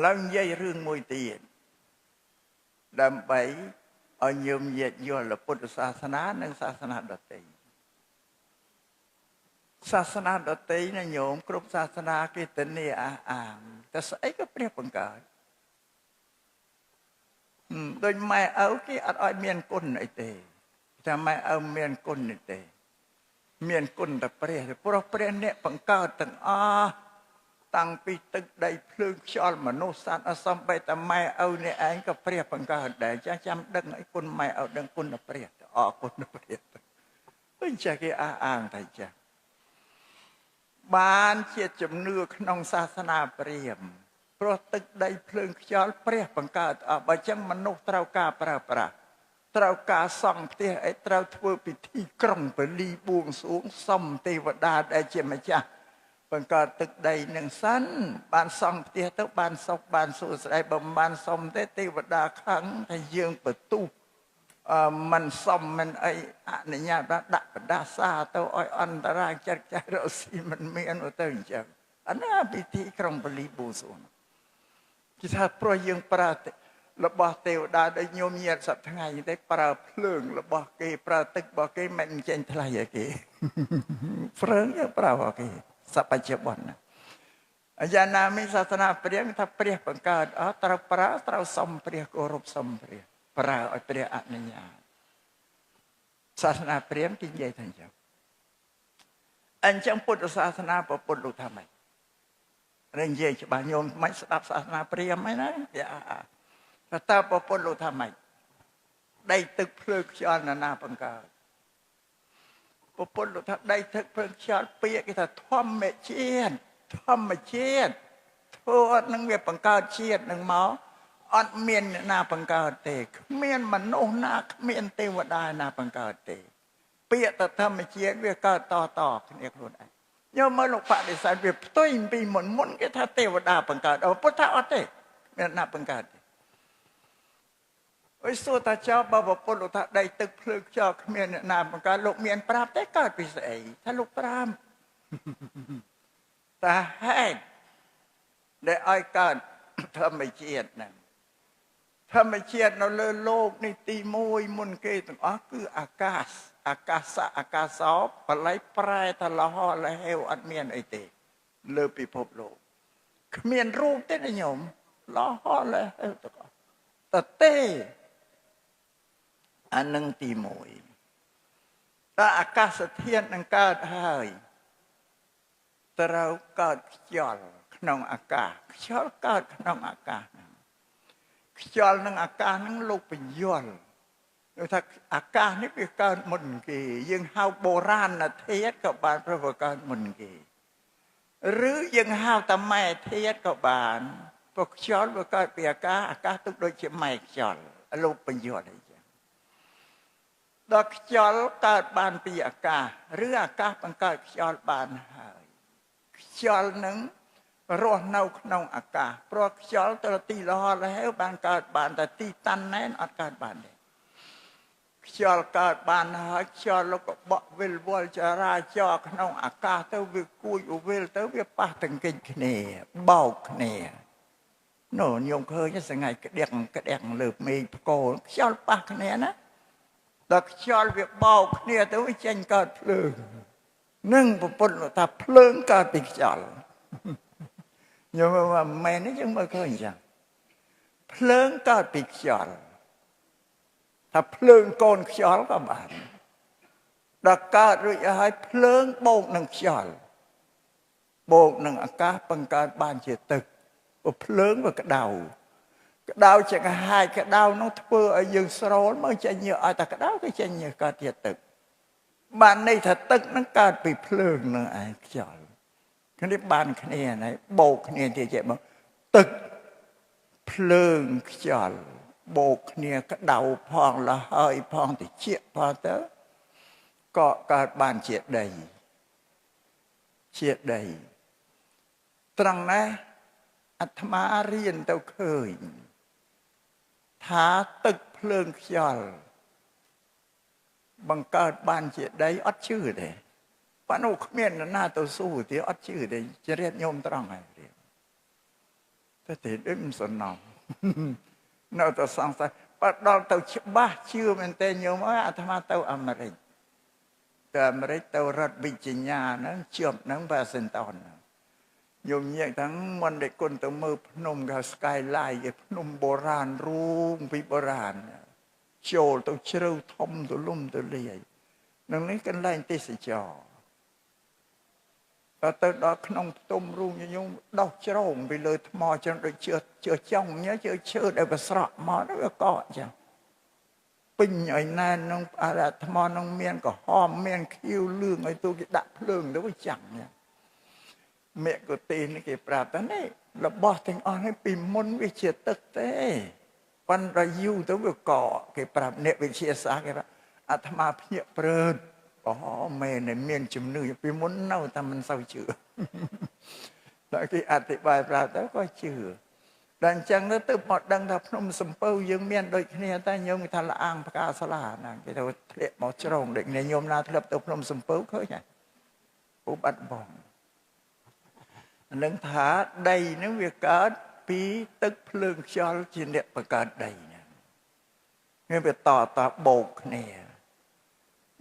ឡើងនិយាយរឿងមួយទៀតដើម្បីឲ្យញោមញាតិយល់ពុទ្ធសាសនានិងសាសនាដទៃសាសនាដទៃណាញោមគ្រប់សាសនាគេធានាអះអាងតែស្អីក៏ព្រះបង្កើតដូចម៉ែឪគេអត់ឲ្យមានគុណអីទេតែម៉ែឪមានគុណទេមានគុណតែព្រះព្រោះព្រះអ្នកបង្កើតទាំងអស់តាំងពីទឹកដីភ្លើងខ្យល់មនុស្សសត្វអសំបីតែម៉ែឪនេះឯងក៏ព្រះបង្កើតដែរចាស់ចាំដឹងឲ្យគុណម៉ែឪដឹងគុណព្រះអរគុណព្រះអញ្ចឹងគេអះអាងតែចាស់បានជាជំនឿក្នុងសាសនាព្រាហ្មណ៍ព្រោះទឹកដីភ្លើងខ្យល់ព្រះបង្កើតអស់បើចឹងមនុស្សត្រូវការប្រើប្រាស់ត្រូវការសង់ផ្ទះអីត្រូវធ្វើពិធីក្រុងពលីបួងសួងសុំទេវតាដែលជាម្ចាស់បង្កើតទឹកដីនឹងសិនបានសង់ផ្ទះទៅបានសុខបានសួស្តីបើមិនបានសុំទេទេវតាខឹងថាយើងបន្ទុះមិនសុំមិនអីអនុញ្ញាតដាក់បដាសាទៅឲ្យអន្តរាយចិត្តចាស់រស់ស៊ីមិនមានទៅអញ្ចឹងអានេះពិធីក្រុងពលីបួងសួងគេថាព្រោះយើងប្រើរបស់ទេវតាដែលញោមញាតសប្ថ្ងៃទេប្រើភ្លើងរបស់គេប្រើទឹករបស់គេមិនចេញថ្លៃឲ្យគេភ្លើងយើងប្រើរបស់គេសបច្ចុប្បន្នអាយ៉ាណាមីសាសនាព្រាហ្មណ៍ថាព្រះបង្កើតអត់ត្រូវប្រើត្រូវសុំព្រះគោរពសុំព្រះប្រើឲ្យព្រះអនុញ្ញាតសាសនាព្រាហ្មណ៍គេនិយាយថាអញ្ចឹងពុទ្ធសាសនាពុទ្ធលោកថាម៉េចនិយាយច្បាស់ញោមមិនស្ដាប់សាសនាព្រាហ្មណ៍ហ្នឹងណាតើពុទ្ធលោកថាម៉េចដីទឹកភ្លើងខ្យល់ណាបង្កើតពុទ្ធលោកថាដីទឹកភ្លើងខ្យល់ពាក្យគេថាធម្មជាតិធ្វើអត់នឹងវាបង្កើតជាតិនឹងមកអត់មានអ្នកណាបង្កើតទេគ្មានមនុស្សណាគ្មានទេវតាណាបង្កើតទេពាក្យទៅធម្មជាតិវាកើតតគ្នាខ្លួនឯងយកមកលោកបដិសេធវាផ្ទុយពីមុនគេថាទេវតាបង្កើតពុទ្ធថាអត់ទេមានអ្នកណាបង្កើតទេអីសួរតាចោបើពុទ្ធលោកថាដីទឹកភ្លើងខ្យល់គ្មានអ្នកណាបង្កើតលោកមានប្រាប់ទេកើតពីស្អីថាលោកប្រាប់តាហេតុដែលឲ្យកើតធម្មជាតិហ្នឹងធម្មជាតិនៅលើโลกនេះទី1មុនគេទាំងអស់គឺអាកាសោបល័យប្រែតលហលហេវអត់មានអីទេលើពិភពលោកគ្មានរូបទេញោមលហលហេវទាំងអស់តទេអានឹងទី1តើអាកាសធាតុនឹងកើតហើយត្រូវកើតខ្យល់ក្នុងអាកាសខ្យល់កើតក្នុងអាកាសខ្យល់នឹងអាកាសនឹងលោកបញ្យល់គឺថាអាកាសនេះវាកើតមុនគេយើងហៅបុរាណធាតុក៏បានព្រោះវាកើតមុនគេឬយើងហៅតែម៉ែធាតុក៏បានព្រោះខ្យល់វាកើតពីអាកាសទុកដូចជាម៉ែខ្យល់លោកបញ្យល់អីចឹងដល់ខ្យល់កើតបានពីអាកាសឬអាកាសបង្កើតខ្យល់បានហើយខ្យល់នឹងរស់នៅក្នុងអាកាសព្រោះខ្យល់ទៅទីលហលហេវបានកើតបានតែទីតាន់ណែនអត់កើតបានទេខ្យល់កើតបានហើយខ្យល់លោកក៏បក់វិលវល់ចរាចរក្នុងអាកាសទៅវាគួចវិលទៅវាប៉ះទង្គិចគ្នាបោកគ្នានោះញោមឃើញសងៃក្តៀងលើមេឃផ្គរខ្យល់ប៉ះគ្នាណាដល់ខ្យល់វាបោកគ្នាទៅវាចេញកើតភ្លើងនឹងពុទ្ធថាភ្លើងកើតពីខ្យល់ញោមថាមែនទេយើងមើលឃើញចឹងភ្លើងកើតពីខ្យល់ថាភ្លើងកូនខ្យល់ក៏បានដល់កើតរួចហើយភ្លើងបូកនឹងខ្យល់បូកនឹងអាកាសបង្កើតបានជាទឹកភ្លើងវាក្តៅចង្ហាយក្តៅនោះធ្វើឲ្យយើងស្រោលមកចេញញើសឲ្យតែក្តៅទៅចេញញើសកើតជាទឹកបានន័យថាទឹកនឹងកើតពីភ្លើងនឹងឯងខ្យល់គ្នាបានគ្នាហើយបូកគ្នាទៀតចេះមកទឹកភ្លើងខ្យល់បូកគ្នាក្តៅផងលហើយផងតិចផងទៅក៏កើតបានជាដីត្រង់ណាអាត្មារៀនទៅឃើញថាទឹកភ្លើងខ្យល់បង្កើតបានជាដីអត់ជឿទេប៉ានោះគ្មាននរណាទៅស៊ូទេអត់ជឿទេជ្រាបញោមត្រង់ហើយ តែទេដូចមិនសំណងនៅតែសង្ស័យបើដល់ទៅច្បាស់ជឿមែនទេញោមអើយអាត្មាទៅអាមេរិកទៅអាមេរិកទៅរដ្ឋវិជ្ជាហ្នឹងជាប់ហ្នឹងវ៉ាស៊ីនតោនញោមញែកទាំងមិនได้គុណទៅមើលភ្នំគេ Skyline គេភ្នំបុរាណរូងពីបុរាណចូលទៅជ្រៅធំទូលំទូលាយនឹងនេះកន្លែងទេសចរទៅដល់ក្នុងផ្ទុំរូងញោមដោះជ្រងពីលើថ្មចឹងដូចជឿចង់ញ៉ាជឿឈើដែលប្រស្រក់មកវាកកចឹងពេញឲ្យណែននឹងអាថ្មនឹងមានក្រហមមានខៀវលឿងឲ្យទូគេដាក់ភ្លើងទៅវាចាំងចឹងមេកូទីនេះគេប្រាប់ថានេះរបស់ទាំងអស់នេះពីមុនវាជាទឹកទេប៉ុន្តែយូរទៅវាកកគេប្រាប់អ្នកវិទ្យាសាស្ត្រគេថាអាត្មាភ្ញាក់ព្រឺតអូមែនមានជំនឿពីមុននៅតែមិនសូវជឿតែគេអธิบายប្រាប់ទៅក៏ជឿតែអញ្ចឹងទៅមកដឹងថាភ្នំសំពៅយើងមានដូចគ្នាតែញោមគេថាលអាងផ្កាសាឡាណាគេទៅធ្លាក់មកជ្រងដូចគ្នាញោមណាធ្លាប់ទៅភ្នំសំពៅឃើញហ៎ឧបត្តិបងនឹងថាដីនឹងវាកើតពីទឹកភ្លើងខ្យល់ជាអ្នកបង្កើតដីហ្នឹងវាតបោកគ្នា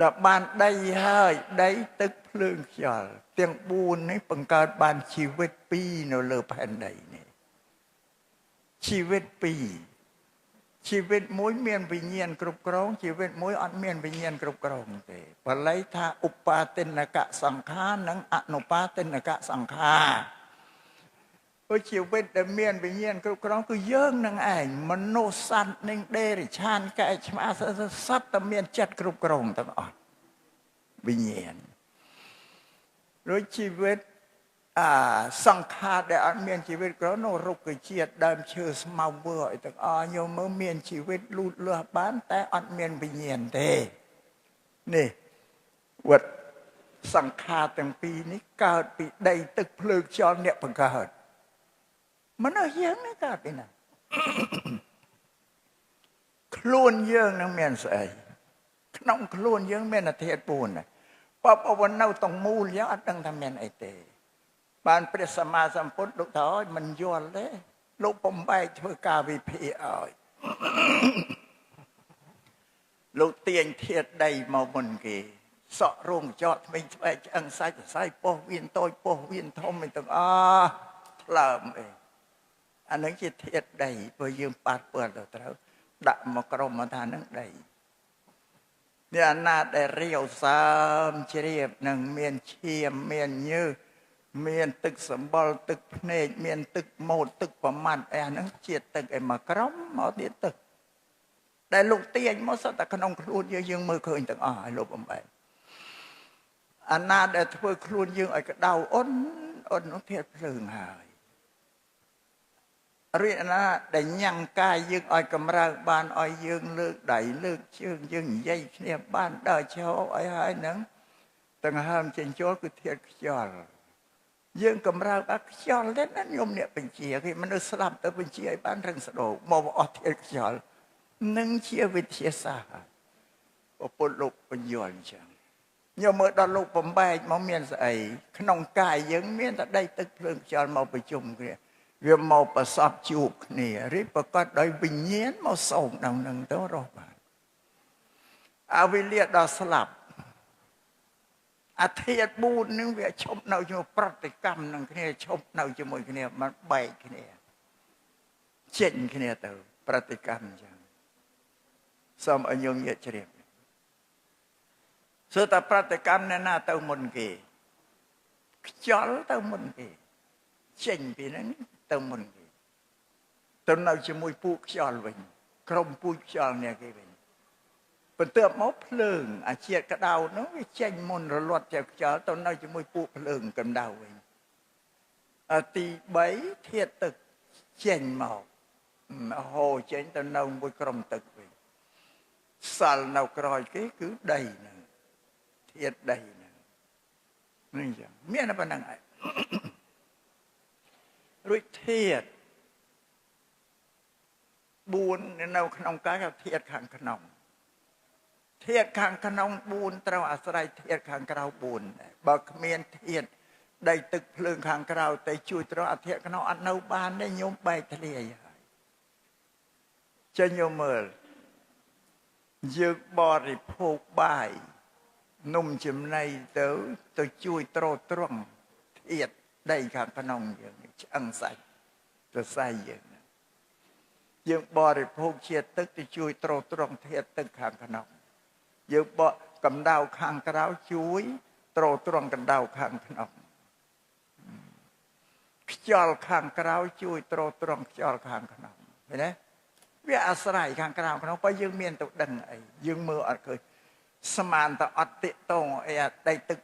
ដល់បានដីហើយដីទឹកភ្លើងខ្យល់ទាំង4នេះបង្កើតបានជីវិត2នៅលើផែនដីនេះជីវិត2ជីវិតមួយមានវិញ្ញាណគ្រប់គ្រងជីវិតមួយអត់មានវិញ្ញាណគ្រប់គ្រងទេបាលីថាឧបាទិនកសង្ខារនិងអនុបាទិនកសង្ខារព្រោះជីវិតដែលមានវិញ្ញាណគ្រប់គ្រងគឺយើងនឹងឯងមនុស្សសត្វនិងដេរិឆានកែឆ្មាសត្វតែមានចិត្តគ្រប់គ្រងទាំងអស់វិញ្ញាណរួចជីវិតសង្ខារដែលអត់មានជីវិតក្រនោះរុក្ខជាតិដើមឈើស្មៅវើឲ្យទាំងអស់ញោមមើលមានជីវិតលូតលាស់បានតែអត់មានវិញ្ញាណទេនេះវត្តសង្ខារទាំងពីរនេះកើតពីដីទឹកភ្លើងខ្យល់អ្នកបង្កើតមនុស្សយើងនេះកើតពីណាខ្លួនយើងនឹងមានស្អីក្នុងខ្លួនយើងមានអាធាតុ4ណាបើនៅតង់មូលយ៉ាងអត់ដឹងថាមានអីទេបានព្រះសម្មាសម្ពុទ្ធលោកថាឲ្យមិនយល់ទេលោកបំបែកធ្វើការវិភាគឲ្យលោកទាញធាតុដីមកមុនគេសក់រោងចតថ្មីឆ្វែកឆ្អឹងសាច់សរសៃពោះវៀនតូចពោះវៀនធំឯទាំងអស់ថ្លើមឯងអានឹងជាធាតុដីព្រោះយើងប៉ះពាល់ទៅត្រូវដាក់មកក្រុមមកថានឹងដីនេះអាណាដែលរាវសើមជ្រាបនឹងមានឈាមមានញើសមានទឹកសម្បុរទឹកភ្នែកមានទឹកម៉ូតទឹកប្រមាត់អាហ្នឹងជាទឹកឯមកក្រុមមកទៀតទឹកដែលលោកទាញមកសតតែក្នុងខ្លួនយើងមើលឃើញទាំងអស់ឲ្យលោកបំបែកអាណាដែលធ្វើខ្លួនយើងឲ្យក្តៅអន់នោះធាតុភ្លើងហើយរីអាណាដែលញ៉ាំងកាយយើងឲ្យកម្រើកបានឲ្យយើងលើកដៃលើកជើងយើងនិយាយគ្នាបានដើរឈរអីហើយហ្នឹងទាំងហើមចេញចូលគឺធាតុខ្យល់យើងកម្រើកអត់ខ្យល់ទេណាញោមអ្នកបញ្ជាគេមនុស្សស្លាប់ទៅបញ្ជាឲ្យបានរឹងស្ដោមកអស់ធាតុខ្យល់នឹងជាវិទ្យាសាស្ត្រពុទ្ធលោកបញ្យល់អញ្ចឹងញោមមើលដល់លោកបំបែកមកមានស្អីក្នុងកាយយើងមានតែដីទឹកភ្លើងខ្យល់មកប្រជុំគ្នាវាមកប្រសពជួបគ្នាឬប្រកាសដោយវិញ្ញាណមកសោមដល់នឹងទៅរស់បានអវិលាដល់ស្លាប់អាធាតុ4នឹងវាឈប់នៅជាមួយប្រតិកម្មនឹងគ្នាឈប់នៅជាមួយគ្នាมันបែកគ្នាចេញគ្នាទៅប្រតិកម្មអញ្ចឹងសូមឲ្យញោមញាក់ជ្រាបសូមតែប្រតិកម្មនៅណាទៅមុនគេខ្យល់ទៅមុនគេចេញពីហ្នឹងទៅមុនគេទៅនៅជាមួយពូកខ្យល់វិញក្រុមពូកខ្យល់នេះគេវិញបន្ទាប់មកភ្លើងអាជាតិក្តៅនោះវាចេញមុនរលត់ជាខ្យល់ទៅនៅជាមួយពូកភ្លើងកម្ដៅវិញទី3ធាតុទឹកចេញមកហូរចេញទៅនៅមួយក្រុមទឹកវិញសល់នៅក្រោយគេគឺដីហ្នឹងធាតុដីហ្នឹងនេះចឹងមានតែប៉ុណ្្នឹងឯងរួចធាតុ4នៅក្នុងកាយធាតុខាងក្នុងធាតុខាងក្នុង4ត្រូវអាស្រ័យធាតុខាងក្រៅ4បើគ្មានធាតុ ដីទឹកភ្លើងខាងក្រៅតែជួយត្រង់អធិក្នុងអត់នៅបានទេញោមបែកធ្លាយហើយចេញញោមមើលយើងបរិភោគបាយនំចំណីទៅជួយទ្រទ្រង់ធាតុដីខាងក្នុងយើងឆ្អឹងសាច់សរសៃយើងបរិភោគជាតិទឹកទៅជួយទ្រទ្រង់ធាតុទឹកខាងក្នុងយើងបកកម្ដៅខាងក្រៅជួយទ្រទ្រង់កម្ដៅខាងក្នុងខ្យល់ខាងក្រៅជួយទ្រទ្រង់ខ្យល់ខាងក្នុងឃើញទេវាអាស្រ័យខាងក្រៅក្នុងបើយើងមានទៅដឹងអីយើងមើលអត់ឃើញស្មានតែអត់តិតងអីអាដីទឹក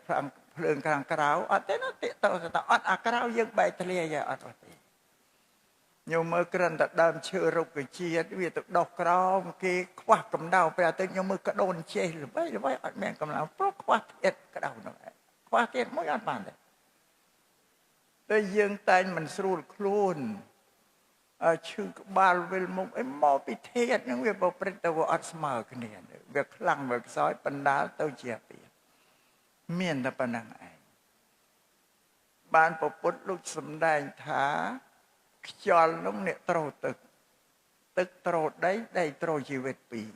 ភ្លើងខាងក្រៅអត់ទេណាតិតងតែអត់អាក្រៅយើងបែកធ្លាយអត់ទេញោមមើលក្រិនតែដើមឈើរុក្ខជាតិវាទៅដុះក្រោមគេខ្វះកម្ដៅពេលទៅញោមមើលកដូនចេះល្បីអត់មានកម្ដៅព្រោះខ្វះធាតុក្ដៅនោះខ្វះធាតុមួយអត់បានទេតែយើងតែងមិនស្រួលខ្លួនឈឺក្បាលវិលមុខអីមកពីធាតុហ្នឹងវាប្រព្រឹត្តទៅអត់ស្មើគ្នាវាខ្លាំងវាខ្សោយបណ្ដាលទៅជាពីមានតែប៉ុណ្ណឹងឯងបានពពុទ្ធលោកសំដែងថាខ្យល់នោះអ្នកត្រូវទឹកត្រូវដីត្រូវជីវិតពីរ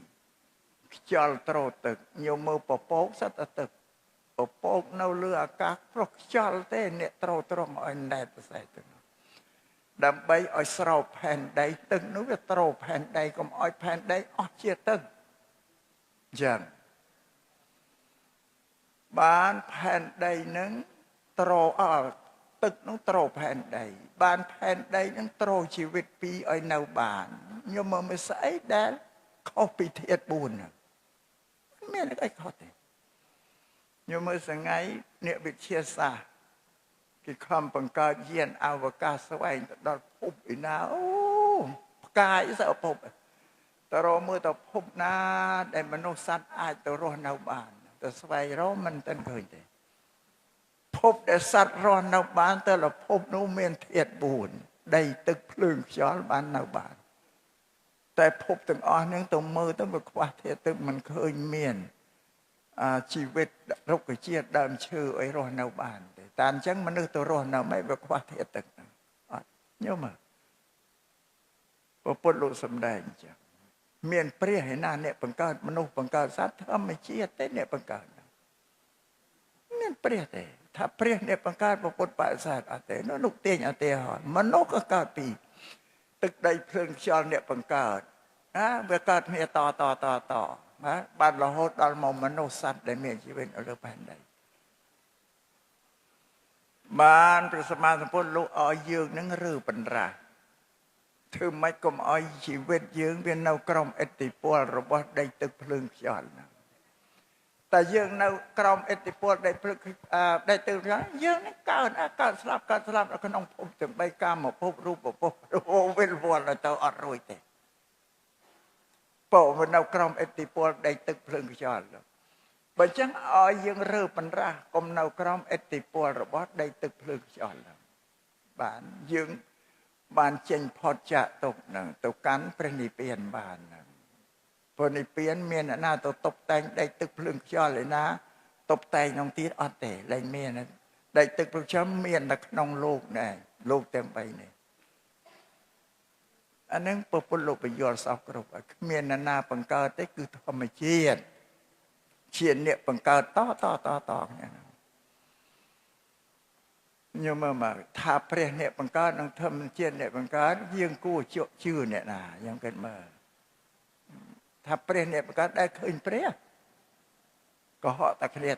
ខ្យល់ត្រូវទឹកញោមមើលពពកសត្វទឹកពពកនៅលើអាកាសព្រោះខ្យល់ទេអ្នកត្រូវត្រង់ឲ្យណែតផ្សេងទៅដើម្បីឲ្យស្រោបផែនដីទឹកនោះវាត្រូវផែនដីកុំឲ្យផែនដីអស់ជាទឹកចឹងបានផែនដីនឹងត្រូវទឹកនោះត្រូវផែនដីបានផែនដីនឹងត្រូវជីវិតពីរឲ្យនៅបានញោមមើលស្អីដែលខុសពីធាតុ4ហ្នឹងមានអីខុសទេញោមមើលសងៃអ្នកវិទ្យាសាស្ត្រគេខំបង្កើតយានអវកាសស្វែងទៅដល់ភពឯណាអូផ្កាយសើភពតរមើលទៅភពណាដែលមនុស្សសត្វអាចទៅរស់នៅបានទៅស្វែងរកមិនទាន់ឃើញទេភពដែលសត្វរស់នៅបានតែលភពនោះមានធាតុ4ដីទឹកភ្លើងខ្យល់បាននៅបានតែភពទាំងអស់ហ្នឹងទៅមើលទៅវាខ្វះធាតុទឹកមិនឃើញមានជីវិតរុក្ខជាតិដើមឈើឲ្យរស់នៅបានទេតែអញ្ចឹងមនុស្សទៅរស់នៅមិនវាខ្វះធាតុទឹកអត់ញោមពុទ្ធលោកសំដែងអញ្ចឹងមានព្រះឯណាអ្នកបង្កើតមនុស្សបង្កើតសត្វធម្មជាតិទេអ្នកបង្កើតមានព្រះទេថាព្រះអ្នកបង្កើតពុទ្ធបរិស័ទអត់ទេនោះទាញអតិហោមនុស្សក៏កើតពីទឹកដីភ្លើងខ្យល់អ្នកបង្កើតវាកើតគ្នាតបានរហូតដល់មកមនុស្សសត្វដែលមានជីវិតនៅលើផែនដីបានព្រះសម្មាសម្ពុទ្ធលោកឲ្យយើងនឹងរើបណ្រាធ្វើម៉េចកុំឲ្យជីវិតយើងវានៅក្រោមឥទ្ធិពលរបស់ដីទឹកភ្លើងខ្យល់ណាតែយើងនៅក្រោមឥទ្ធិពលដីទឹកភ្លើងយើងនឹងកើតស្លាប់នៅក្នុងភពទាំង3កាមភពរូបភពវិលវល់ទៅអត់រួចទេពោនៅក្រោមឥទ្ធិពលដីទឹកភ្លើងខ្យល់បើចឹងឲ្យយើងរើបណ្រាកុំនៅក្រោមឥទ្ធិពលរបស់ដីទឹកភ្លើងខ្យល់បានយើងបានចេញផុតចាកទុកហ្នឹងទៅកាន់ព្រះនិព្វានបានហ្នឹងព្រះនិព្វានមានអ្នកណាទៅតុបតែងដីទឹកភ្លើងខ្យល់ឯណាតុបតែងក្នុងទៀតអត់ទេលែងមានដីទឹកភ្លើងខ្យល់មានតែក្នុងលោកដែរលោកទាំង3នេះអានឹងពុទ្ធលោកបញ្យល់សោះគ្រប់គ្មានអ្នកណាបង្កើតទេគឺធម្មជាតិជាអ្នកបង្កើតតគ្នាញោមមកថាព្រះអ្នកបង្កើតនិងធម្មជាតិអ្នកបង្កើតយើងគួរជឿអ្នកណាយ៉ាងគិតមើលថាព្រះអ្នកបង្កើតដែលឃើញព្រះក៏ហក់តែគ្នាត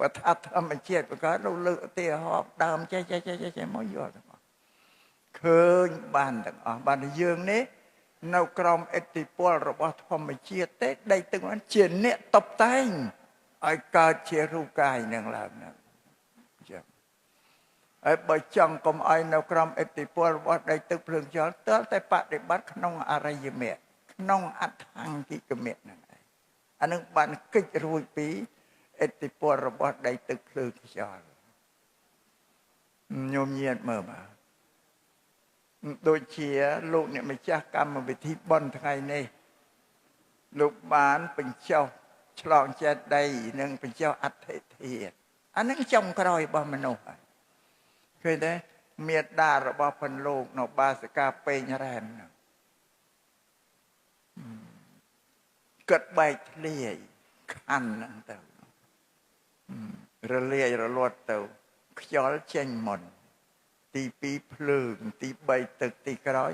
បើថាធម្មជាតិបង្កើតលោកលើកឧទាហរណ៍ដើមចេះមកយល់ឃើញបានទាំងអស់បានយើងនេះនៅក្រោមឥទ្ធិពលរបស់ធម្មជាតិទេដីទឹកហ្នឹងជាអ្នកតបតែងឲ្យកើតជារូបកាយនឹងឡើងហ្នឹងចឹងហើយបើចង់កុំឲ្យនៅក្រោមឥទ្ធិពលរបស់ដីទឹកភ្លើងខ្យល់តើតែបដិបត្តិក្នុងអរិយមគ្គក្នុងអដ្ឋង្គិកមគ្គហ្នឹងឯងអានឹងបានកិច្ចរួចពីឥទ្ធិពលរបស់ដីទឹកភ្លើងខ្យល់ញោមញាតមើលមកដូចជាលោកអ្នកម្ចាស់កម្មវិធីបុណ្យថ្ងៃនេះលោកបានបញ្ចុះឆ្លងចេតិយនិងបញ្ចុះអដ្ឋិធាតុអានឹងចុងក្រោយរបស់មនុស្ស ឃើញទេមេត្តារបស់ផនលោកនៅបាសិកាពេញរ៉ែនគិតបែកធ្លាយខណ្ឌហ្នឹងទៅរលាយរលត់ទៅខ្យល់ចេញមុនទី2ភ្លើងទី3ទឹកទីក្រោ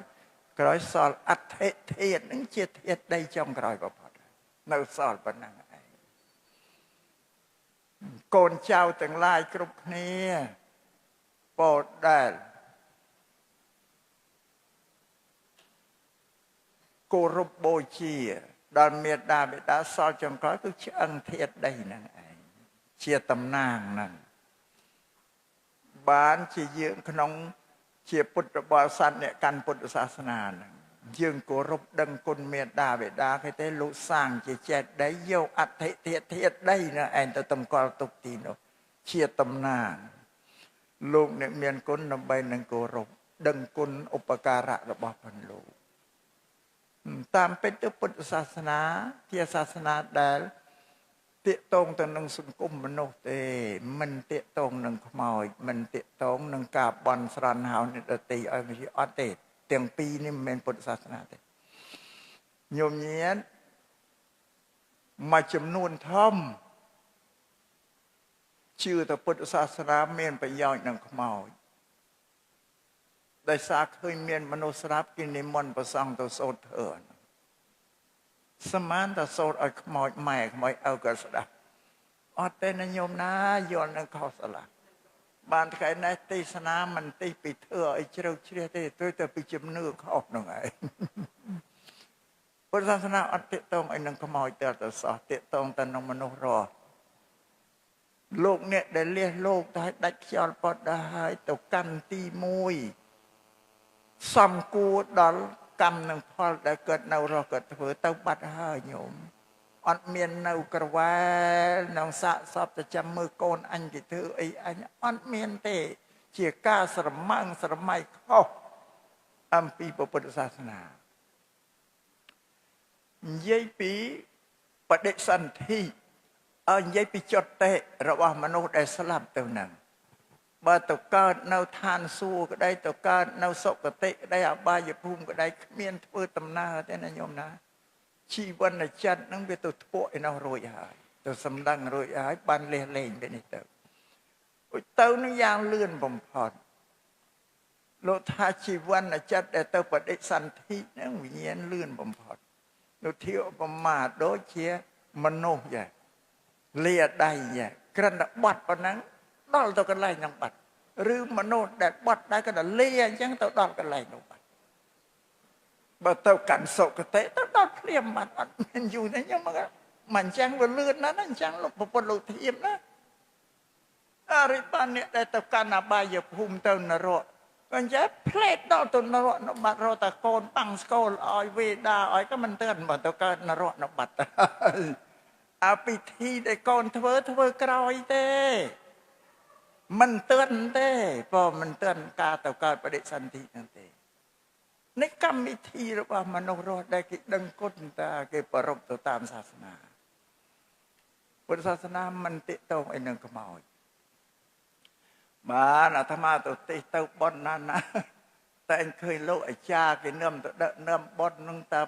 យសល់អដ្ឋិធាតុហ្នឹងជាធាតុដីចុងក្រោយបំផុតនៅសល់ប៉ុណ្ណឹងឯងកូនចៅទាំងឡាយគ្រប់គ្នាពោលដែលគោរពបូជាដល់មេត្តាបិតាសល់ចុងក្រោយគឺឆ្អឹងធាតុដីហ្នឹងឯងជាតំណាងហ្នឹងបានជាយើងក្នុងជាពុទ្ធបរិស័ទអ្នកកាន់ពុទ្ធសាសនាហ្នឹងយើងគោរពដឹងគុណមេត្តាបិតាគេទេលោកសាងជាចេតដីយកអដ្ឋិធាតុដីនោះឯងទៅតម្កល់ទុកទីនោះជាតំណាងលោកអ្នកមានគុណដើម្បីនឹងគោរពដឹងគុណឧបការៈរបស់ព្រះលោកតាមពិតទៅពុទ្ធសាសនាជាសាសនាដែលទាក់ទងទៅនឹងសង្គមមនុស្សទេមិនទាក់ទងនឹងខ្មោចមិនទាក់ទងនឹងការបន់ស្រន់ហៅអ្នកដទៃឲ្យវាអត់ទេទាំងពីរនេះមិនមែនពុទ្ធសាសនាទេញោមញៀនមួយចំនួនធំជឿទៅពុទ្ធសាសនាមានប្រយោជន៍នឹងខ្មោចដោយសារឃើញមានមនុស្សស្រាប់គេនិមន្តព្រះសង្ឃទៅសូត្រធម៌សមានតែសូត្រឲ្យខ្មោចម៉ែខ្មោចឪក៏ស្ដាប់អត់ទេណាញោមណាយល់នឹងខុសឆ្លាស់បានថ្ងៃនេះទេសនាមិនទីពីធ្វើឲ្យជ្រៅជ្រះទេទៅពីជំនឿខុសហ្នឹងឯងពុទ្ធសាសនាអត់ទាក់ទងឲ្យនឹងខ្មោចទៅសោះទាក់ទងទៅនឹងមនុស្សរស់លោកអ្នកដែលលះលោកទៅឲ្យដាច់ខ្យល់ផុតដល់ហើយទៅកាន់ទី1សំគួរដល់កម្មនឹងផលដែលកើតនៅរស់កើតធ្វើទៅបាត់ហើយញោមអត់មាននៅក្រវ៉ែលក្នុងសាកសពទៅចាំមើលកូនអញគេធ្វើអីអញអត់មានទេជាការស្រម៉ាំងស្រមៃខុសអំពីពុទ្ធសាសនានិយាយពីបដិសន្ធិនិយាយពីចុតតិរបស់មនុស្សដែលស្លាប់ទៅហ្នឹងបើទៅកើតនៅឋានសួគ៌ក្តីទៅកើតនៅសុគតិក្តីអបាយភូមិក្តីគ្មានធ្វើដំណើរទេណាញោមណាជីវិតចិត្តហ្នឹងវាទៅធ្ពក់ឯនោះរួចហើយទៅសម្ដេចរួចហើយបានលះលែងទៅនេះទៅនឹងយ៉ាងលឿនបំផុតលោកថាជីវិតចិត្តដែលទៅបដិសន្ធិហ្នឹងវិញ្ញាណលឿនបំផុតលោកធាឧបមាដូចជាមនុស្សយ៉ាងលាដៃយ៉ាងក្រិនតែបាត់ប៉ុណ្ណឹងដល់ទៅកន្លែងហ្នឹងបាត់ឬមនុស្សដែលបាត់ដែរក៏តែលាអញ្ចឹងទៅដល់កន្លែងនោះបាត់បើទៅកាន់សុគតិទៅដល់ភ្លាមបាត់អត់មានយូរទេអញ្ចឹងមកមិនអញ្ចឹងវាលឿនណាស់អញ្ចឹងលោកប្រពន្ធលោកធៀបណាអរិបានអ្នកដែលទៅកាន់អបាយភូមិទៅនរកអញ្ចឹងផ្លេតដល់ទៅនរកនៅបាត់រត់តែកូនប៉ាំងស្គលឲ្យវេដាឲ្យក៏មិនទើនបើទៅកើតនរកនៅបាត់អាពិធីដែលកូនធ្វើក្រោយទេមិនទើនទេព្រោះមិនទើនការទៅកើតបដិសន្ធិហ្នឹងទេនៃកម្មវិធីរបស់មនុស្សរស់ដែលគេដឹងគុណតាគេប្រពទៅតាមសាសនាពុទ្ធសាសនាមិនទាក់ទងឲ្យនឹងខ្មោចបានអាត្មាទៅទេសទៅប៉ុនណាតែឃើញលោកអាចារ្យគេនាំទៅដឹកនាំប៉ុននឹងតា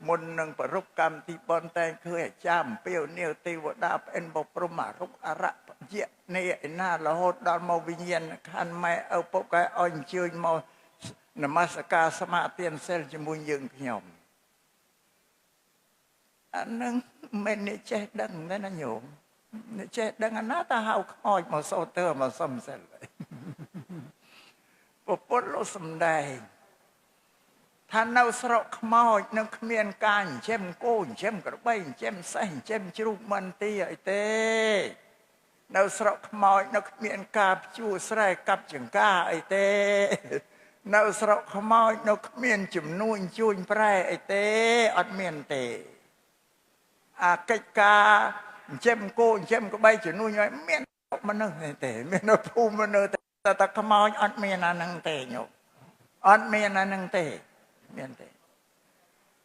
មុននឹងប្រពកម្មទីប៉ុនតែឃើញអាចារ្យអំពាវនាវទេវតាផ្អិនបព្រមអរុអរៈយៈនៃឯណារហូតដល់មកវិញ្ញាណខណ្ឌម៉ែឪពុកកែឲ្យអញ្ជើញមកនមស្ការសមាទានសិលជាមួយយើងខ្ញុំអានឹងមិនអ្នកចេះដឹងទេណាញោមអ្នកចេះដឹងអាណាតាហៅខ្មោចមកសូត្រទៅមកសំសិលពពុទ្ធលោកសំដែងថានៅស្រុកខ្មោចនឹងគ្មានការចិញ្ចឹមគោចិញ្ចឹមក្របីចិញ្ចឹមសេះចិញ្ចឹមជ្រូកមិនទីអីទេនៅស្រុកខ្មោចនៅគ្មានការភ្ជួរស្រែកាប់ចង្ការអីទេនៅស្រុកខ្មោចនៅគ្មានជំនួញជួញប្រែអីទេអត់មានទេអាកិច្ចការចិញ្ចឹមគោចិញ្ចឹមក្របីជំនួញឲ្យមានមនុស្សទេមាននៅភូមិមនុស្សតែខ្មោចអត់មានអានឹងទេញោមអត់មានអានឹងទេមានទេ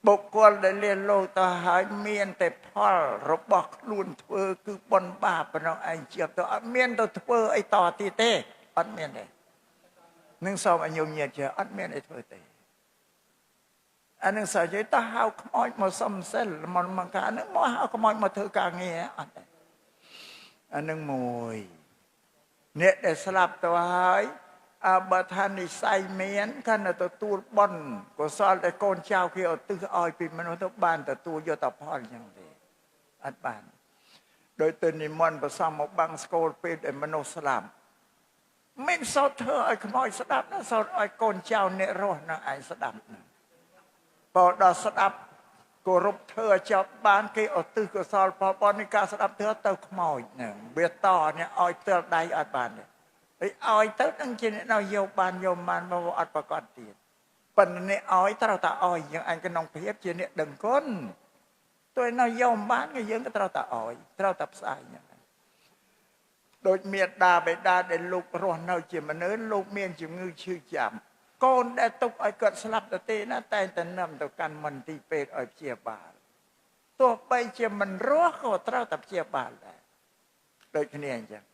បុគ្គលដែលលះលោកទៅហើយមានតែផលរបស់ខ្លួនធ្វើគឺបុណ្យបាបប៉ុណ្ណោះឯងជាប់ទៅអត់មានទៅធ្វើអីតទៀតទេអត់មានទេ នឹងសូមឲ្យញោមញាតជាអត់មានអីធ្វើទេអានឹងសើចតើហៅខ្មោចមកសំសិលមកការនឹងមកហៅខ្មោចមកធ្វើការងារអត់ទេអានឹងមួយអ្នកដែលស្លាប់ទៅហើយបើថានិស័យមានកាន់តែទទួលបុណ្យកុសលដែលកូនចៅគេឧទ្ទិសឲ្យពីមនុស្សទៅបានទទួលយកតផលអញ្ចឹងទេអត់បានដោយទៅនិមន្តប្រសំមកបាំងស្គលពេលដែលមនុស្សស្លាប់មិនសោតធ្វើឲ្យខ្មោចស្ដាប់ណាសោតឲ្យកូនចៅអ្នករស់នឹងឯងស្ដាប់ណាបើដល់ស្ដាប់គោរពធ្វើចាប់បានគេឧទ្ទិសកុសលផលបុណ្យនៃការស្ដាប់ធ្វើទៅខ្មោចហ្នឹងវាតនេះឲ្យផ្ទាល់ដៃអត់បានទេឲ្យទៅនឹងជាអ្នកនៅយកបានមកអត់ប្រកបទៀតប៉ុន្តែអ្នកឲ្យត្រូវតែឲ្យយើងអញក្នុងភាពជាអ្នកដឹងគុណទោះនៅយកបានក៏យើងក៏ត្រូវតែឲ្យត្រូវតែផ្សាយហ្នឹងដូចមេដាបេដាដែលលោករស់នៅជាមនុស្សលោកមានជំងឺឈឺចាប់កូនដែលទុកឲ្យគាត់ស្លាប់ទៅទេណាតែតែនាំទៅកាន់មន្ទីរពេទ្យឲ្យព្យាបាលទោះបីជាមិនរស់ក៏ត្រូវតែព្យាបាលដែរដូចគ្នាអញ្ចឹង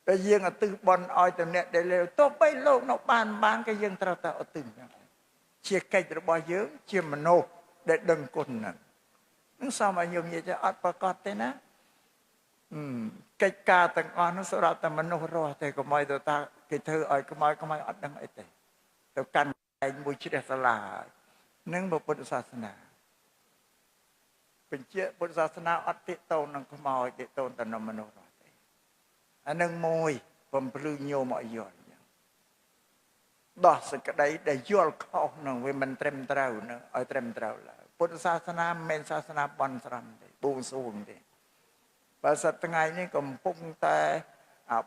តែយើងឧទ្ទិសបុណ្យឲ្យទៅអ្នកដែលលេវទោះបីលោកនៅបានក៏យើងត្រូវតែឧទ្ទិសហ្នឹងជាកិច្ចរបស់យើងជាមនុស្សដែលដឹងគុណហ្នឹងសូមឲ្យញោមនិយាយថាអត់ប្រកបទេណាកិច្ចការទាំងអស់នោះសម្រាប់តែមនុស្សរស់ទេកុំឲ្យទៅថាគេធ្វើឲ្យខ្មោចអត់ដឹងអីទេទៅកាន់ឯងមួយជ្រះសាលានឹងពុទ្ធសាសនាបញ្ជាពុទ្ធសាសនាអត់ទាក់ទងនឹងខ្មោចទាក់ទងតែនឹងមនុស្សរស់ទេអានឹងមួយបំភ្លឺញោមឲ្យយល់ដោះសេចក្តីដែលយល់ខុសនឹងវាមិនត្រឹមត្រូវនឹងឲ្យត្រឹមត្រូវឡើយពុទ្ធសាសនាមិនមែនសាសនាបន់ស្រន់ទេបួងសួងទេបើសប្តាហ៍ថ្ងៃនេះកំពុងតែ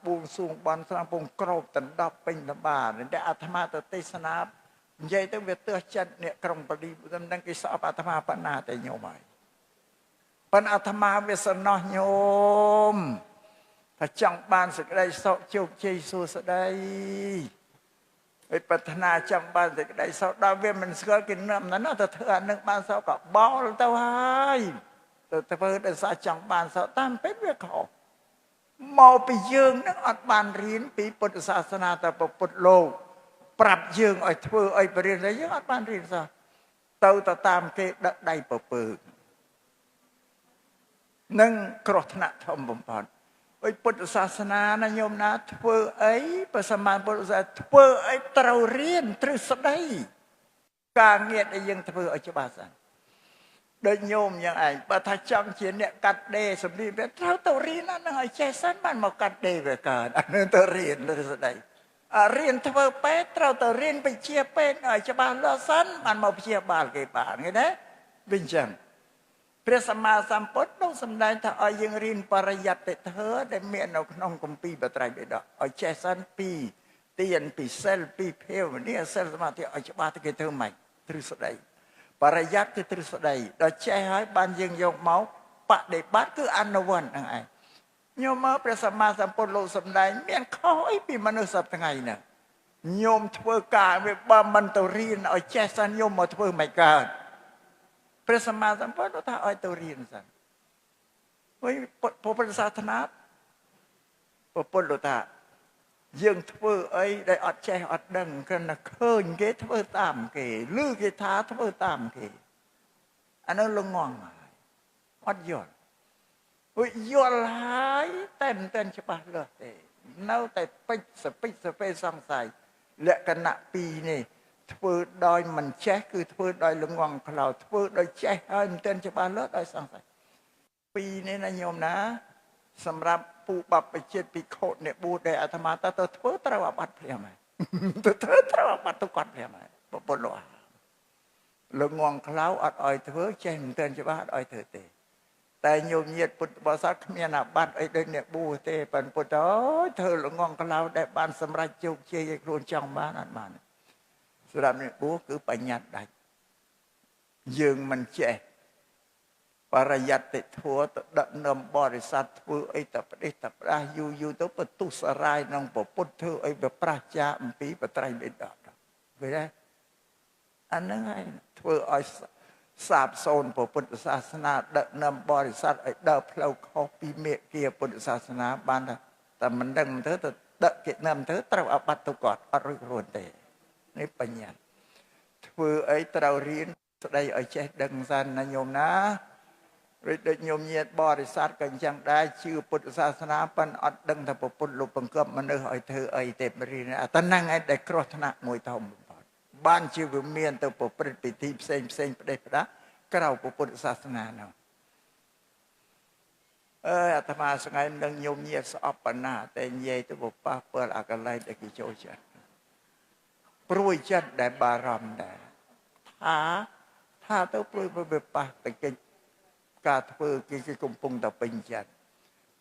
បួងសួងបន់ស្រន់ពងក្របដណ្ដប់ពេញល្បាតតែអាត្មាទៅទេសនានិយាយទៅវាទើសចិត្តអ្នកក្រុងប៉ាលីមិនដឹងគេសពអាត្មាប៉ុណ្ណាតែញោមហើយប៉ុន្តែអាត្មាវាសំណោះញោមថាចង់បានសេចក្តីសុខជោគជ័យសួស្តីហើយប្រាថ្នាចង់បានសេចក្តីសុខដល់វាមិនស្គាល់គេនាំណាទៅធ្វើអានឹងបានសុខក៏បោលទៅហើយទៅធ្វើដោយសារចង់បានសុខតាមពិតវាខុសមកពីយើងនឹងអត់បានរៀនពីពុទ្ធសាសនាតែពុទ្ធលោកប្រាប់យើងឲ្យធ្វើឲ្យបរិញ្ញាយើងអត់បានរៀនសោះទៅតាមគេដឹកដៃពពើនឹងគ្រោះថ្នាក់ធំបំផុតអុយពុទ្ធសាសនាណាញោមណាធ្វើអីប្រសមានពុទ្ធសាសនាធ្វើអីត្រូវរៀនទ្រឹស្ដីការងារដែលយើងធ្វើឲ្យច្បាស់ស្អាតដូចញោមយ៉ាងឯងបើថាចង់ជាអ្នកកាត់ដេរសម្លៀកវាត្រូវទៅរៀនអានឹងឲ្យចេះសិនបានមកកាត់ដេរវាកើតអានឹងទៅរៀនទ្រឹស្ដីរៀនធ្វើពេទ្យត្រូវទៅរៀនវិជ្ជាពេទ្យឲ្យច្បាស់លាស់សិនបានមកព្យាបាលគេបានឃើញទេវិញចឹងព្រះសម្មាសម្ពុទ្ធនោះសម្ដែងថាឲ្យយើងរៀនបរិយត្តិធម៌ដែលមាននៅក្នុងគម្ពីរបត្រៃបិដកឲ្យចេះសិនពីទានពីសិលពីភាវនាសិលសមាធិឲ្យច្បាស់ទៅគេធ្វើម៉េចទ្រឹស្ដីបរិយត្តិគឺទ្រឹស្ដីដល់ចេះហើយបានយើងយកមកបដិបត្តិគឺអនុវត្តហ្នឹងឯងញោមមកព្រះសម្មាសម្ពុទ្ធលោកសម្ដែងមានខុសអីពីមនុស្សសប្តាហ៍ថ្ងៃហ្នឹងញោមធ្វើការវាបើមិនទៅរៀនឲ្យចេះសិនញោមមកធ្វើមិនកើតព្រះសម្មាសម្ពុទ្ធថាឲ្យទៅរៀនសិនហើយពុទ្ធសាសនាពុទ្ធលោកថាយើងធ្វើអីដែលអត់ចេះអត់ដឹងគ្រាន់តែឃើញគេធ្វើតាមគេឬគេថាធ្វើតាមគេអានោះលងងអត់យល់យល់ហើយតែមិនទាន់ច្បាស់លាស់ទេនៅតែពេចសពេសង្ស័យលក្ខណៈពីរនេះធ្វើដោយមិនចេះគឺធ្វើដោយលងងខ្លៅធ្វើដោយចេះហើយមិនទាន់ច្បាស់លាស់ដោយសង្ស័យពីរនេះណាញោមណាសម្រាប់ពូបព្វជិតភិក្ខុអ្នកបួសដែលអាត្មាទៅធ្វើត្រូវអាបត្តិព្រាមហើយទៅធ្វើត្រូវអាបត្តិទៅគាត់ព្រាមហើយពុទ្ធលោកលងងខ្លៅអត់ឲ្យធ្វើចេះមិនទាន់ច្បាស់អត់ឲ្យធ្វើទេតែញោមញាតពុទ្ធបរិស័ទគ្មានអាបត្តិអីដូចអ្នកបួសទេប៉ុន្តែពុទ្ធអើយធ្វើលងងខ្លៅដែលបានសម្រេចជោគជ័យឲ្យខ្លួនចង់បានអត់បានសម្រាប់អ្នកបួសគឺបញ្ញត្តិដាច់យើងមិនចេះបរិយត្តិធម៌ទៅដឹកនាំបរិស័ទធ្វើអីតែផ្ដេសតែផ្ដាស់យូរទៅបន្ទុះសារាយក្នុងពុទ្ធធ្វើអីវាប្រះចាអំពីបត្រៃបិដកឃើញទេអាហ្នឹងហើយធ្វើឲ្យសាបសូន្យពុទ្ធសាសនាដឹកនាំបរិស័ទឲ្យដើរផ្លូវខុសពីមេគាពុទ្ធសាសនាបានតែមិនដឹងទៅ ដឹកគេនាំទៅត្រូវអាបត្តិទៅគាត់អត់រួចខ្លួនទេនេះបញ្ញាធ្វើអីត្រូវរៀនស្ដីឲ្យចេះដឹងសិនណាញោមណាដូចញោមញាតបរិស័ទក៏អញ្ចឹងដែរជឿពុទ្ធសាសនាប៉ិនអត់ដឹងថាពុទ្ធលោកបង្គាប់មនុស្សឲ្យធ្វើអីទេរៀនតែហ្នឹងឯងដែលគ្រោះថ្នាក់មួយធំបំផុតបានជាវាមានទៅប្រព្រឹត្តពិធីផ្សេងផ្ដេសផ្ដាសក្រៅពុទ្ធសាសនានោះអាត្មាស្ងៃនឹងញោមញាតស្អប់បណ្ណាតែនិយាយទៅប៉ះពាល់អាកន្លែងដែលគេចូលចិត្តព្រួយចិត្តដែលបារម្ភដែរថាទៅព្រួយវាប៉ះតែកិច្ចការធ្វើគេកំពុងតែពេញចិត្ត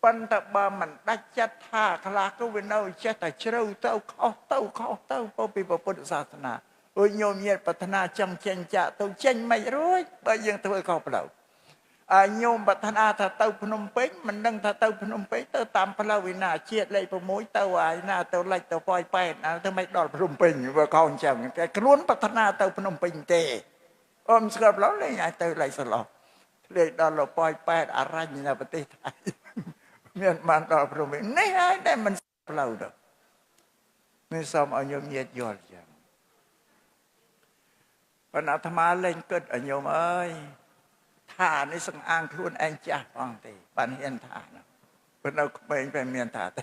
ប៉ុន្តែបើមិនដាច់ចិត្តថាខ្លះក៏វានៅចេះតែជ្រៅទៅខុសទៅពីពុទ្ធសាសនាអូញោមញាតប្រាថ្នាចង់ចេញចាក់ទៅចេញមិនរួចបើយើងធ្វើខុសផ្លូវញោមប្រាថ្នាថាទៅភ្នំពេញមិនដឹងថាទៅភ្នំពេញទៅតាមផ្លូវវិណាជាតិលេខ6ទៅហើយណាទៅលិចទៅប៉ោយប៉ែតទៅមិនដល់ភ្នំពេញវាខុសអញ្ចឹងតែខ្លួនប្រាថ្នាទៅភ្នំពេញទេអមស្គាល់ផ្លូវលេងឲ្យទៅលិចស្លោលេខដល់លប៉ោយប៉ែតអរញ្ញនៅប្រទេសថៃមានបានដល់ភ្នំពេញនេះហើយដែលមិនផ្លូវទៅនេះសូមឲ្យញោមញាតយល់ចឹងប៉ុន្តែអាត្មាលេងគិតឲ្យញោមអើយថានេះសង្អាងខ្លួនឯងចាស់ផងទេបានហ៊ានថាណាប៉ុន្តែក្មេងតែមានថាទេ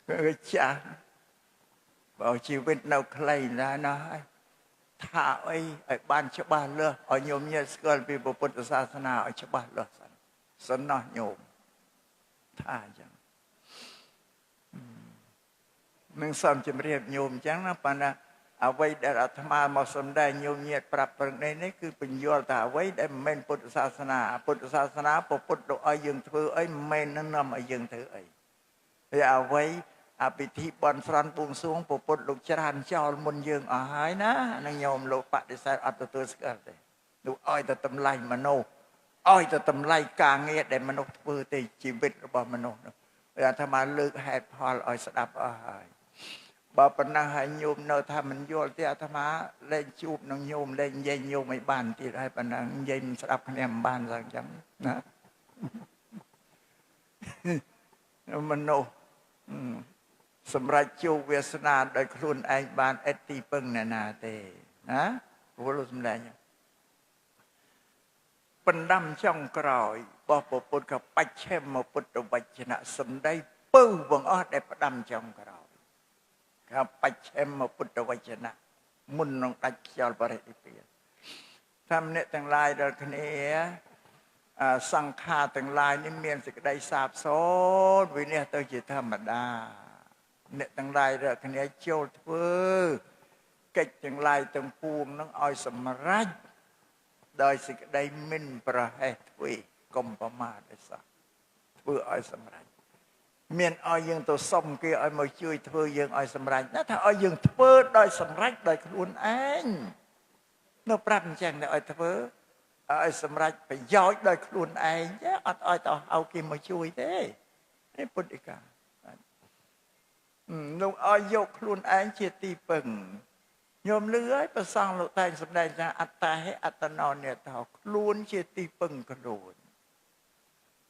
គឺចាស់បើជីវិតនៅខ្លីណាស់ណាស់ហើយថាអីឲ្យបានច្បាស់លាស់ឲ្យញោមញាតស្គាល់ពីពុទ្ធសាសនាឲ្យច្បាស់លាស់សិនណោះញោមថាអញ្ចឹងនឹងសូមជម្រាបញោមអញ្ចឹងណាប៉ុន្តែអ្វីដែលអាត្មាមកសំដែងញោមញាតប្រាប់ព្រឹកនេះគឺបញ្យល់ថាអ្វីដែលមិនមែនពុទ្ធសាសនាពុទ្ធសាសនាពុទ្ធលោកឲ្យយើងធ្វើអីមិនមែននឹងនាំឲ្យយើងធ្វើអីហើយអ្វីអាពិធីបន់ស្រន់បួងសួងពុទ្ធលោកច្រើនចោលមុនយើងអស់ហើយណានឹងញោមលោកបដិសេធអត់ទទួលស្គាល់ទេលោកឲ្យតែតម្លៃមនុស្សឲ្យតែតម្លៃការងារដែលមនុស្សធ្វើទេជីវិតរបស់មនុស្សនោះហើយអាត្មាលើកហេតុផលឲ្យស្ដាប់អស់ហើយបើប៉ុណ្ណឹងហើយញោមនៅថាមិនយល់ទេអាត្មាលែងជួបនឹងញោមលែងនិយាយញោមឲ្យបានទៀតហើយប៉ុណ្ណឹងនិយាយមិនស្ដាប់គ្នាមិនបានអញ្ចឹងណាមនុស្សសម្រាប់ជួបវាសនាដោយខ្លួនឯងបានឥតទីពឹងអ្នកណាទេណាព្រោះលោកសម្ដែងបណ្ដាំចុងក្រោយរបស់ពុទ្ធក៏បច្ឆេមពុទ្ធវចនៈសម្ដីពៅបងអស់ដែលផ្ដាំចុងក្រោយក៏បច្ឆេមពុទ្ធវចនៈមុននឹងដាច់ខ្យល់បរិនិព្វានថាអ្នកទាំងឡាយដល់គ្នាសង្ខារទាំងឡាយនេះមានសេចក្តីសាបសូន្យវិនិច្ឆ័យទៅជាធម្មតាអ្នកទាំងឡាយរកគ្នាចូលធ្វើកិច្ចទាំងឡាយទាំងពួងនឹងឲ្យសម្រេចដោយសេចក្តីមិនប្រហែសទ្វេកុំប្រមាទទេសោះធ្វើឲ្យសម្រេចមានឲ្យយើងទៅសុំគេឲ្យមកជួយធ្វើយើងឲ្យសម្រេចណាថាឲ្យយើងធ្វើដោយសម្រេចដោយខ្លួនឯងនៅប្រាប់អញ្ចឹងតែឲ្យធ្វើឲ្យសម្រេចប្រយោជន៍ដោយខ្លួនឯងអត់ឲ្យទៅហៅគេមកជួយទេនេះពុទ្ធិកាលោកឲ្យយកខ្លួនឯងជាទីពឹងញោមលឺហើយប្រសងលោកតែងសម្ដែងថាអត្តាហេអត្តនោនេថោខ្លួនជាទីពឹងខ្លួន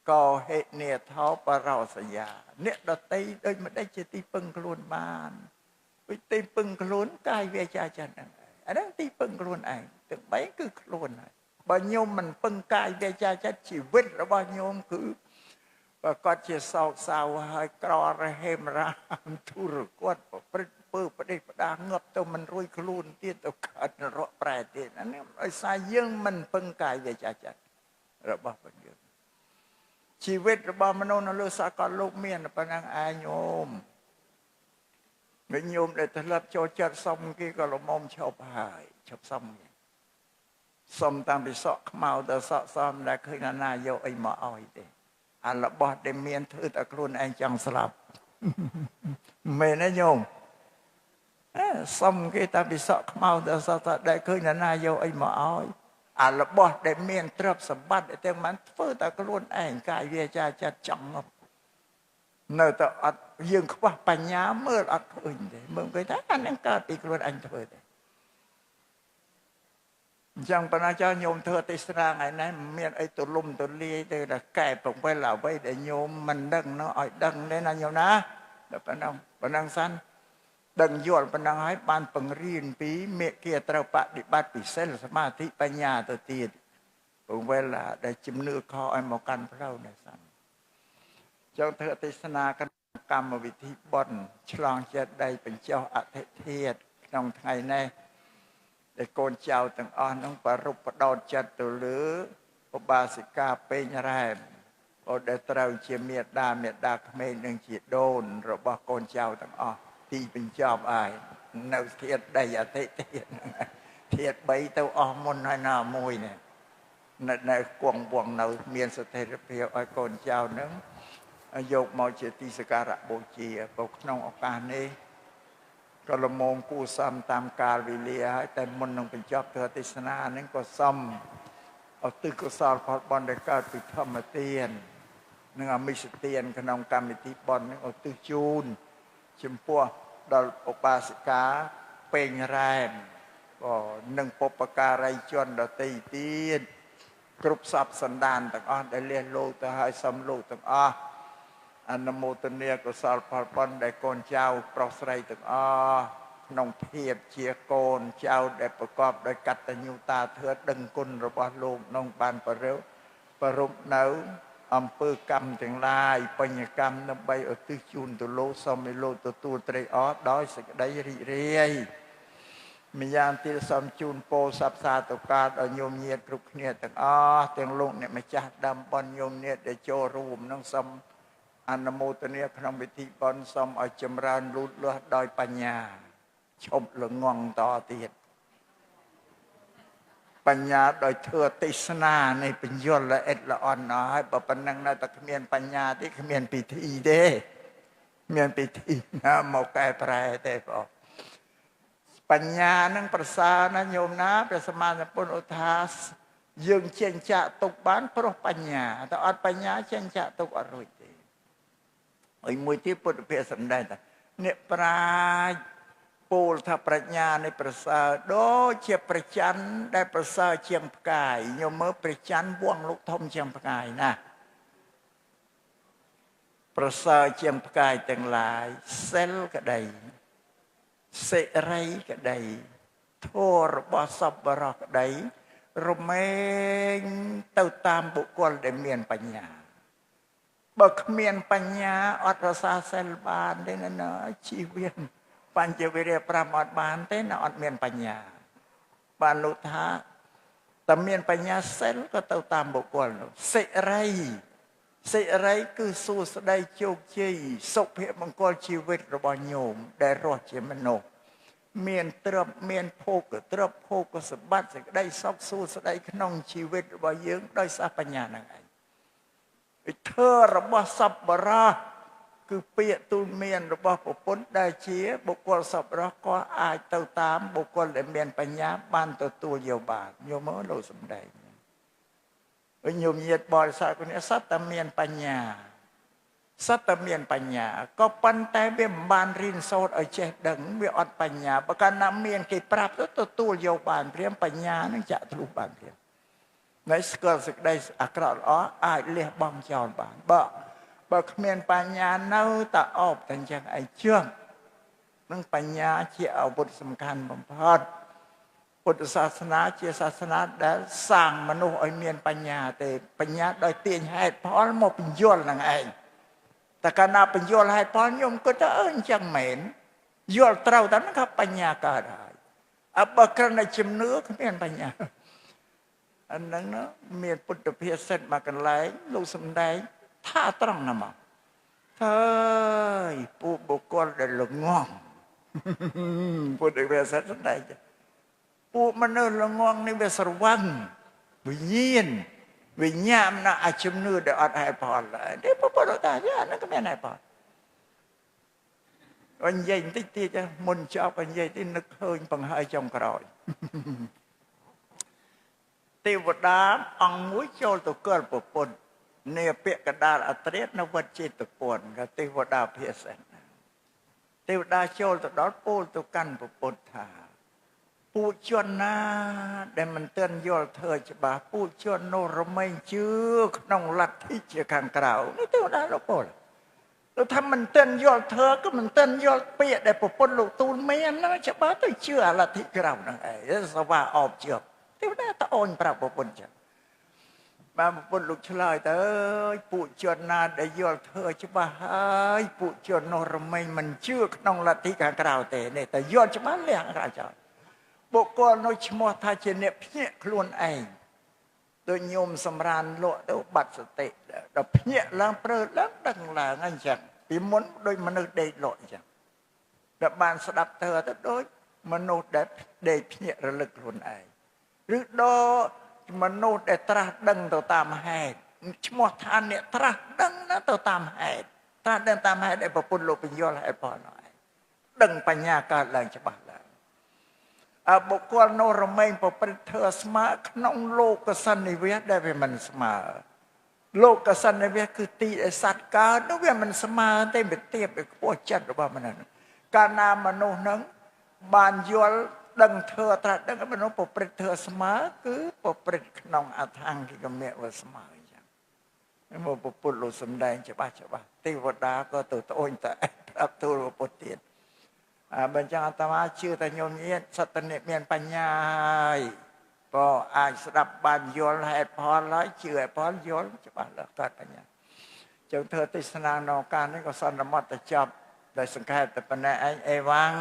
ក៏ហេនេថោបរោសយាអ្នកដតីដូចមិនដេចជាទីពឹងខ្លួនបានដូចទីពឹងខ្លួនកាយវាចាចិត្តហ្នឹងអាហ្នឹងទីពឹងខ្លួនឯងទាំងបីគឺខ្លួនហើយបើញោមមិនពឹងកាយវាចាចិត្តជីវិតរបស់ញោមគឺបើគាត់ជាសោកសៅហើយក្ររហេមរាមទុរគាត់ប្រព្រឹត្តពើប្រទេសផ្ដាងប់ទៅមិនរួយខ្លួនទៀតទៅកើតនរកប្រែទៀតអានេះដោយសារយើងមិនពឹងកាយវាចាចិត្តរបស់យើងជីវិតរបស់មនុស្សនៅលើសកលលោកមានប៉ុណ្ណឹងឯងញោមវិញញោមដែលធ្លាប់ចូលចិត្តសុំគេក៏លំមឈប់ហើយឈប់សុំតាមពីសក់ខ្មៅទៅសក់សមដែលឃើញណាយកអីមកឲ្យទេអារបស់ដែលមានធ្វើតែខ្លួនឯងចង់ស្លាប់មែនទេញោមសុំគេតាមពីសក់ខ្មៅទៅសក់ដែលឃើញណាយកអីមកឲ្យអារបស់ដែលមានទ្រព្យសម្បត្តិទាំងមិនធ្វើតែខ្លួនឯងកាយវាចាចិត្តចង់នៅតែអត់យើងខ្វះបញ្ញាមើលអត់ឃើញទេមើលគេថាអានឹងកើតពីខ្លួនអញធ្វើទេអញ្ចឹងបណ្ណាចាញោមធ្វើទេសនាថ្ងៃនេះមានអីទូលំទូលាយទៅតែកែប្រវេលអ្វីដែលញោមមិនដឹងនោះឲ្យដឹងទេណាញោមណា ដល់ប៉ុណ្ណឹងសិនដឹងយល់ប៉ុណ្ណឹងហើយបានបង្រៀនពីមេគាត្រូវបដិបត្តិពិសេសសមាធិបញ្ញាទៅទៀតពងវេលាដែលជំនឿខឲ្យមកកាន់ផ្លូវនេះសិនចង់ធ្វើទេសនាកម្មវិធីបុណ្យឆ្លងចេតិយបញ្ចុះអធិធិធក្នុងថ្ងៃនេះដែលកូនចៅទាំងអស់នឹងប្ររពបដោតចិត្តទៅលើឧបាសិកាពេញរ៉ែមអូដែលត្រូវជាមេដាក្មេងនិងជាដូនរបស់កូនចៅទាំងអស់ទីបញ្ចប់ហើយនៅធាតុដីអធិធិធធាតុ3ទៅអស់មុនហើយណាមួយនេះនៅគង់វងនៅមានស្ថិរភាពឲ្យកូនចៅនឹងយកមកជាទីសក្ការៈបូជាព្រោះក្នុងឱកាសនេះក៏លមងគូសំតាមកាលវេលាហើយតែមុននឹងបញ្ចប់ធ្វើទេសនានឹងក៏សំឧទ្ទិសកុសលផលបុណ្យដែលកើតពីធម្មទាននិងអមិសទានក្នុងកម្មវិធីបុណ្យនឹងឧទ្ទិសជូនចំពោះដល់ឧបាសិកាពេញរ៉ែមក៏នឹងបុព្វការីជនដទៃទៀតគ្រប់សពសន្តានទាំងអស់ដែលលះលោកទៅហើយសំលោកទាំងអស់អនុមោទនាកុសលផលបុណ្យដែលកូនចៅប្រុសស្រីទាំងអស់ក្នុងភាពជាកូនចៅដែលប្រកបដោយកតញ្ញូតាធម៌ដឹងគុណរបស់លោកក្នុងបានប្ររពនៅអំពើកម្មទាំងឡាយបញ្ញកម្មដើម្បីឧទ្ទិសជូនទៅលោកសូមឲ្យលោកទទួលត្រេកអរដោយសេចក្តីរីករាយម្យ៉ាងទៀតសូមជូនពរសព្ទសាធុការដល់ញោមញាតិគ្រប់គ្នាទាំងអស់ទាំងលោកអ្នកម្ចាស់ដើមបុណ្យញោមញាតិដែលចូលរួមនឹងសូមអនុមោទនាក្នុងពិធីបុណ្យសូមឲ្យចម្រើនលូតលាស់ដោយបញ្ញាឈប់ល្ងង់តទៀតបញ្ញាដោយធ្វើទេសនានៃបញ្យលល្អិតល្អន់ណាស់ហើយបើប៉ុណ្ណឹងនៅតែគ្មានបញ្ញាទេគ្មានពិធីទេមានពិធីណាមកកែប្រែទេបងបញ្ញានឹងប្រសើរណាស់ញោមណាព្រះសម្មាសម្ពុទ្ធឧទ្ថាយើងចេញចាក់ទុកបានព្រោះបញ្ញាតែអត់បញ្ញាចេញចាក់ទុកអត់រួចទេហើយមួយទៀតពុទ្ធភាសម្ដែងថាអ្នកប្រាជ្ញពោលថាប្រាជ្ញានៃប្រសើរដូចជាព្រះច័ន្ទដែលប្រសើរជាងផ្កាយញោមមើលព្រះច័ន្ទវងលោកធំជាងផ្កាយណាប្រសើរជាងផ្កាយទាំងឡាយសិលក្តីសេរីក្តីធម៌របស់សប្បុរសក្តីរមែងទៅតាមបុគ្គលដែលមានបញ្ញាបើគ្មានបញ្ញាអត់រសាសិលបានទេណាជីវិតបញ្ចវិរិយ5អត់បានទេណាអត់មានបញ្ញាបានលោកថាតែមានបញ្ញាសិលក៏ទៅតាមបុគ្គលនោះសេរីគឺសួស្តីជោគជ័យសុភមង្គលជីវិតរបស់ញោមដែលរស់ជាមនុស្សមានទ្រព្យមានភោគទ្រព្យភោគសម្បត្តិសេចក្តីសុខសួស្តីក្នុងជីវិតរបស់យើងដោយសារបញ្ញានឹងឯងវិធើរបស់សប្បុរសគឺពាក្យទូលមានរបស់ព្រះពុទ្ធដែលជាបុគ្គលសប្បុរសក៏អាចទៅតាមបុគ្គលដែលមានបញ្ញាបានទទួលយកបានញោមមើលលោកសំដែងញោមញាតិបរិស័ទគ្នាសត្វតែមានបញ្ញាក៏ប៉ុន្តែវាមិនបានរៀនសូត្រឲ្យចេះដឹងវាអត់បញ្ញាបើកាលណាមានគេប្រាប់ទៅទទួលយកបានព្រាមបញ្ញានឹងចាក់ទ្រុះបានព្រាមនៅស្គាល់សេចក្តីអាក្រក់ល្អអាចលះបង់ចោលបានបើគ្មានបញ្ញានៅតែអបតែអញ្ចឹងឯងជឿនឹងបញ្ញាជាអាវុធសំខាន់បំផុតពុទ្ធសាសនាជាសាសនាដែលសាងមនុស្សឲ្យមានបញ្ញាទេបញ្ញាដោយទាញហេតុផលមកបញ្យល់នឹងឯងតែកាលណាបញ្យល់ហេតុផលខ្ញុំគិតថាអញ្ចឹងមែនយល់ត្រូវតែហ្នឹងក៏បញ្ញាកើតហើយបើគ្រាន់តែជំនឿគ្មានបញ្ញាអាហ្នឹងមានពុទ្ធភាសិតមកកន្លែងលោកសំដែងថាត្រង់ណាមកហើយពួកបុគ្គលដែលល្ងងពុទ្ធភាសិតសំដែងពួកមនុស្សល្ងងនេះវាស្រវឹងវិញ្ញាណណាអាជំនឿដែលអត់ហេតុផលទេពុទ្ធតាអាហ្នឹងក៏មានហេតុផលអញនិយាយបន្តិចទៀតមុនចប់អញនិយាយទីនឹកឃើញបង្ហើយចុងក្រោយទេវតាអង្គមួយចូលទៅគល់ព្រះពុទ្ធនាពាក្យកដាលអត្រាតនៅវត្តចេតពុនក៏ទេវតាភាសិនទេវតាចូលទៅដល់ពោលទៅកាន់ព្រះពុទ្ធថាពួកជនណាដែលមិនទាន់យល់ធ្វើច្បាស់ពួកជននោះរមែងជឿក្នុងលទ្ធិជាខាងក្រៅនេះទេវតាលោកពោល ถ้ามันเต้นยอดเธอก็มันเต้นยอดเปียได้ปปนลูกตูนไม่อันนะจะบ้าต้องเชื่อละที่เรานั่งไอ้สว่าออบเจือบที่ว่าตะโอนปรับปปนจ้ะมาปปนลูกชลายแต่ปู่จวนนาได้ยอดเธอจะบ้าให้ปู่จวนนรไม่มันเชื่อน้องละที่การกล่าวแต่แต่ยอดจะบ้าเลี้ยงราชาบุคคลน้อยชมอทาเจเนเพี้ยคลวนเองโดยโยมสำราญโลดเอาบัตรสติเราเพี้ยล้างเปลือกล้างดังหลางอันจังปีมนโดยมนุษย์ได้โลดจังแต่บานสดับเธอแต่โดยมนุษย์ได้เพี้ยระลึกคลวนเองหรือโดมนุษย์ได้ตรัสดังตัวตามเหตุชมอทานเนี่ยตรัสดังนะตัวตามเหตุตรัสดังตามเหตุได้ประปุ่นโลเป็นยอดให้พอหน่อยดังปัญญาการแรงฉบับบุคคลโนรมัยปปริเทสมาขนมโลกสันนิเวศได้เป็นมันสมาโลกสันนิเวศคือตีสัตว์การนั่นเป็นมันสมาได้เป็นเทียบเป็นพวกจัดหรือว่ามันนั่นการนามโนนังบานยลดังเธอตรัสดังมโนปปริเทสมาคือปปริขนมอาทางที่กำเนิดว่าสมาอย่างนี้มันปปุลโลสมแดงจะบ้าเทวดาก็ตัวโอนแต่พระตัวปเตียนบัญญัติธรรมะชื่อแต่โยมเย็นสัตเนเมียนปัญญาก็อาจสดับบานโยนให้พรร้อยเชื่อพรโยนจะบานแล้วก็ปัญญาจงเธอติสนานองการนี้ก็สอนธรรมะแต่จับโดยสังเกตแต่ปัญญาเอวัง